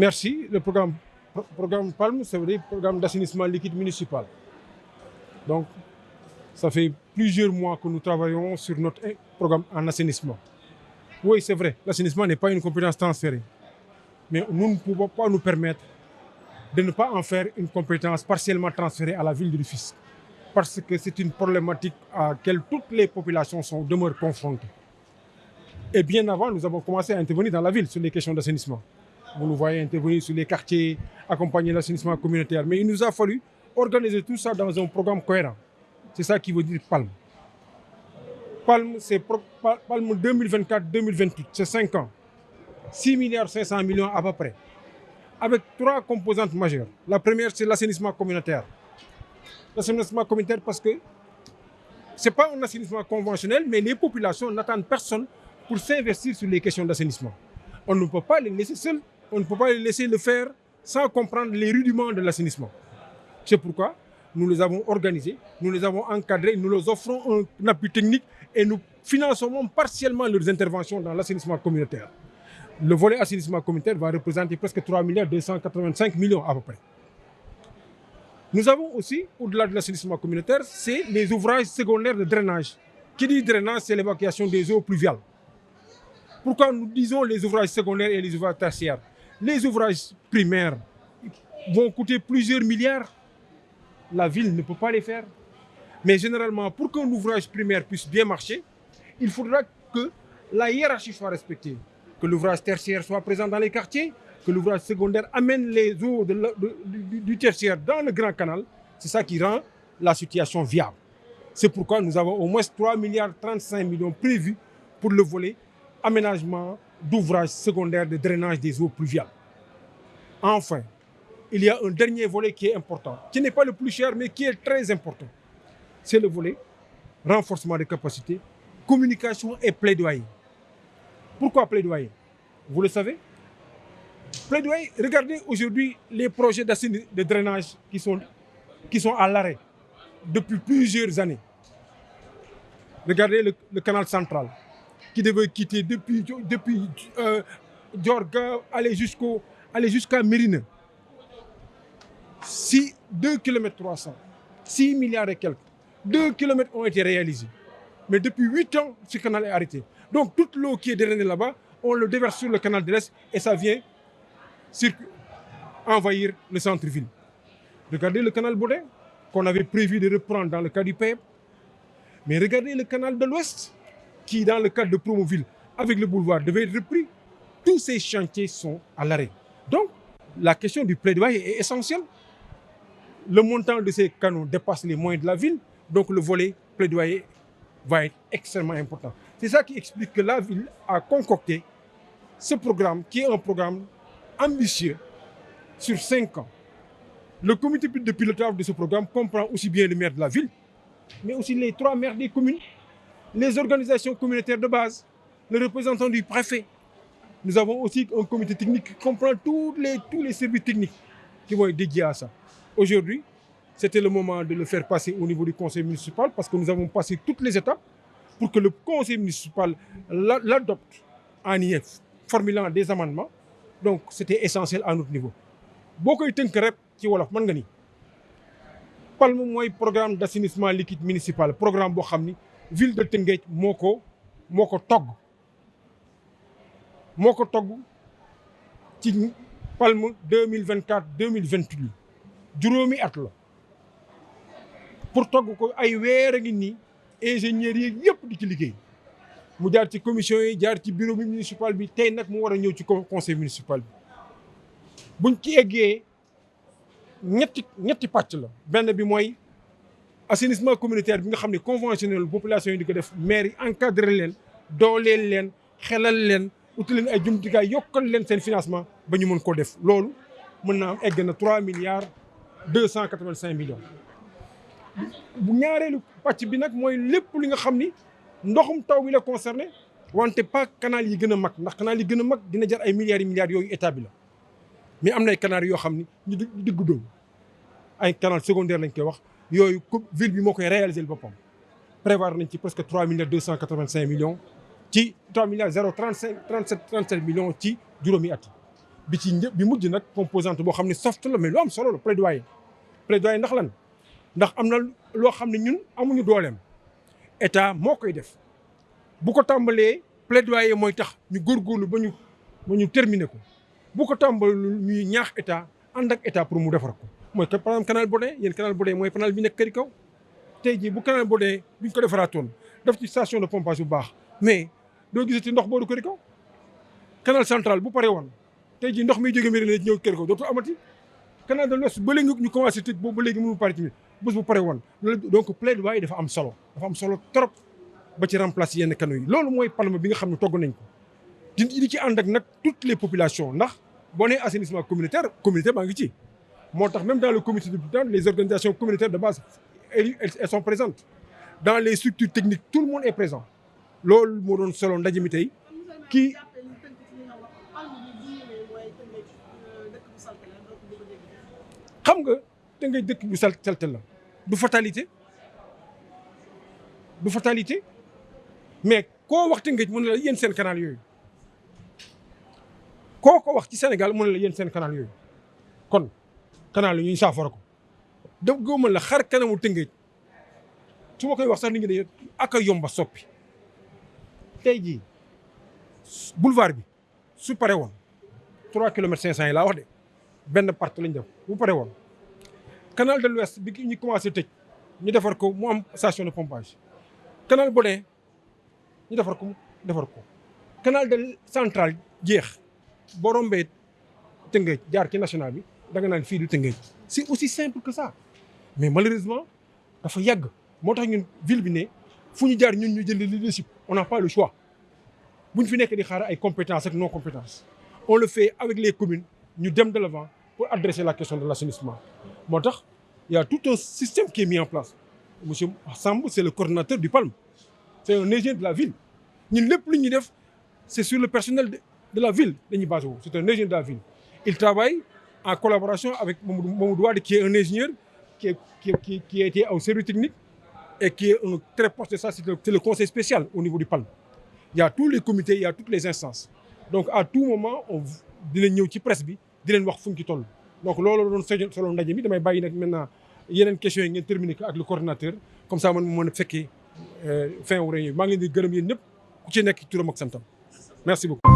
Merci. Le programme PALM, c'est le programme d'assainissement liquide municipal. Donc, ça fait plusieurs mois que nous travaillons sur notre programme en assainissement. Oui, c'est vrai, l'assainissement n'est pas une compétence transférée. Mais nous ne pouvons pas nous permettre de ne pas en faire une compétence partiellement transférée à la ville de Rufisque. Parce que c'est une problématique à laquelle toutes les populations demeurent confrontées. Et bien avant, nous avons commencé à intervenir dans la ville sur les questions d'assainissement. Vous nous voyez intervenir sur les quartiers, accompagner l'assainissement communautaire. Mais il nous a fallu organiser tout ça dans un programme cohérent. C'est ça qui veut dire PALM. PALM, c'est PALM 2024-2028, c'est 5 ans. 6 milliards 500 millions à peu près. Avec 3 composantes majeures. La première, c'est l'assainissement communautaire. L'assainissement communautaire parce que ce n'est pas un assainissement conventionnel, mais les populations n'attendent personne pour s'investir sur les questions d'assainissement. On ne peut pas les laisser seuls, on ne peut pas les laisser le faire sans comprendre les rudiments de l'assainissement. C'est pourquoi nous les avons organisés, nous les avons encadrés, nous leur offrons un appui technique et nous finançons partiellement leurs interventions dans l'assainissement communautaire. Le volet assainissement communautaire va représenter presque 3 milliards 285 millions à peu près. Nous avons aussi, au-delà de l'assainissement communautaire, c'est les ouvrages secondaires de drainage. Qui dit drainage, c'est l'évacuation des eaux pluviales. Pourquoi nous disons les ouvrages secondaires et les ouvrages tertiaires? Les ouvrages primaires vont coûter plusieurs milliards. La ville ne peut pas les faire. Mais généralement, pour qu'un ouvrage primaire puisse bien marcher, il faudra que la hiérarchie soit respectée. Que l'ouvrage tertiaire soit présent dans les quartiers, que l'ouvrage secondaire amène les eaux du tertiaire dans le grand canal. C'est ça qui rend la situation viable. C'est pourquoi nous avons au moins 3 milliards 35 millions prévus pour le volet aménagement d'ouvrages secondaires de drainage des eaux pluviales. Enfin, il y a un dernier volet qui est important, qui n'est pas le plus cher, mais qui est très important. C'est le volet renforcement des capacités, communication et plaidoyer. Pourquoi plaidoyer? Vous le savez? Plaidoyer, regardez aujourd'hui les projets de drainage qui sont à l'arrêt depuis plusieurs années. Regardez le canal central qui devait quitter depuis Diorga, aller jusqu'à Mérina. 2 km 300, 6 milliards et quelques. 2 km ont été réalisés. Mais depuis 8 ans, ce canal est arrêté. Donc toute l'eau qui est drainée là-bas, on le déverse sur le canal de l'Est et ça vient envahir le centre-ville. Regardez le canal Baudin, qu'on avait prévu de reprendre dans le cas du PEP. Mais regardez le canal de l'Ouest, qui dans le cadre de Promoville, avec le boulevard, devait être repris. Tous ces chantiers sont à l'arrêt. Donc, la question du plaidoyer est essentielle. Le montant de ces canaux dépasse les moyens de la ville, donc le volet plaidoyer va être extrêmement important. C'est ça qui explique que la ville a concocté ce programme, qui est un programme ambitieux sur 5 ans. Le comité de pilotage de ce programme comprend aussi bien le maire de la ville, mais aussi les 3 maires des communes, les organisations communautaires de base, le représentant du préfet. Nous avons aussi un comité technique qui comprend tous les services techniques qui vont être dédiés à ça. Aujourd'hui, c'était le moment de le faire passer au niveau du conseil municipal parce que nous avons passé toutes les étapes pour que le conseil municipal l'adopte en IF, formulant des amendements. Donc, c'était essentiel à notre niveau. Beaucoup de temps, ci wolof man nga ni PALM mooy programme d'assainissement liquide municipal programme boo xam ni ville de Tëngéej moo ko togg ci PALM 2024-2028 juróomi at la pour togg ko ay weer a ngi nii ingénieurs yi yëpp di ci liggéey mu jaar ci commission yi jaar ci bureau municipal bi tey nag mu war a ñëw ci conseil municipal bi buñ ci eggee ñetti pàcc la benn bi mooy assainissement communautaire bi nga xam ne conventionnel population yi di ko def maire yi encadré leen dooleel leen xelal leen uti leen ay jumtukaay yokkal leen seen financement ba ñu mën koo def loolu mën naa am egg na 3 milliards 285 millions. bu ñaareelu pàcc bi nag mooy lépp li nga xam ni ndoxum taw bi la concerné wante pas canal yi gën a mag ndax canal yi gën a mag dina jar ay milliards yi milliards yooyu état bi la. mais am na ay canal yoo xam ni ñu diggu dóomu ay canal secondaire lañ koy wax yooyu ville bi moo koy réaliser boppam prévoir nañ ci presque 3 milliards 285 millions ci 3 milliards 035 37 37 millions ci juróomi at yi bi ci bi mujj nag composante boo xam ne soft la mais lu am solo la plaidoyer ndax lan ndax am na loo xam ne ñun amuñu dooleem état moo koy def bu ko tàmbalee plaidoyer mooy tax ñu góorgóorlu ba ñu terminer ko bu ko tàmbalee ñuy ñaax état ànd ak état pour mu defar ko mooy par exemple canal Bodé yéen canal Bodé mooy canal bi nekk këri kaw tey jii bu canal Bodé bi ñu ko defaraatoon def ci station de pompage bu baax mais doo gisati ndox booru këri kaw canal central bu pare woon tey jii ndox miy jóge Médina ñëw këri kaw dootul amati canal de l'Ouest ba léegi ñu commencé tëj boobu ba léegi mënu pare tamit bés bu pare woon donc plaidoyer dafa am solo trop ba ci remplacer yenn canaux yi loolu mooy palme bi nga xam ne togg nañ ko di ci ànd ak nag toutes les populations ndax boo nee assainissement communautaire baa ngi ci moo tax même dans le comité dans les organisations communautaires de base elles sont présentes dans les structures techniques tout le monde est présent loolu moo doon solo ndaje mi tey kii xam nga da ngay dëkk bu salte la du fatalité mais koo wax Tëngéej mu ne la yéen seen canal yooyu koo ko wax ci Sénégal mu ne la yéen seen canal yooyu kon canal yi ñuy saafara ko daf góoma la xar kanamu Tëngéej su ma koy wax sax nit ñi dañuy ak a yomba soppi tey jii boulevard bi su pare woon 3 kilomètres 500 yi laa wax de benn partie lañ def bu pare woon canal de l'Ouest bi ñu commencé tëj ñu defar ko mu am station de pompage canal Bodé ñu defar ko canal de central jeex boo rombee Tëngéej jaar ci national bi da nga naan fii du Tëngéej c'est aussi simple que ça mais malheureusement dafa yàgg moo tax ñun ville bi ne fu ñu jaar ñun ñu jël leadership on n'a pas le choix buñ fi nekk di xaar ay compétences ak non compétences on le fait avec les communes ñu dem de l'avant pour adresser la question de l'assainissement moo tax il y a tout un système qui est mis en place monsieur Samb c'est le coordonnateur du PALM c'est un ingénieur de la ville ñun lépp lu ñuy def c'est sur le personnel de la ville dañuy basé wu c'est un ingénieur de la ville il travaille en collaboration avec Mamadou Wade qui est un ingénieur qui a été au service technique et qui est un très proche de ça c'est le conseil spécial au niveau du PALM il y a tous les comités il y a toutes les instances donc à tout moment on dinañ ñëw ci presse bi di leen wax fu ñu ci toll donc loolu doon solo ndaje mi damay bàyyi nag maintenant yeneen questions yi ngeen terminer ko ak le coordinateur comme ça man mu mën a fekkee fin wu réunion maa ngi leen di gërëm yéen ñëpp ku ci nekk turam ak santam merci beaucoup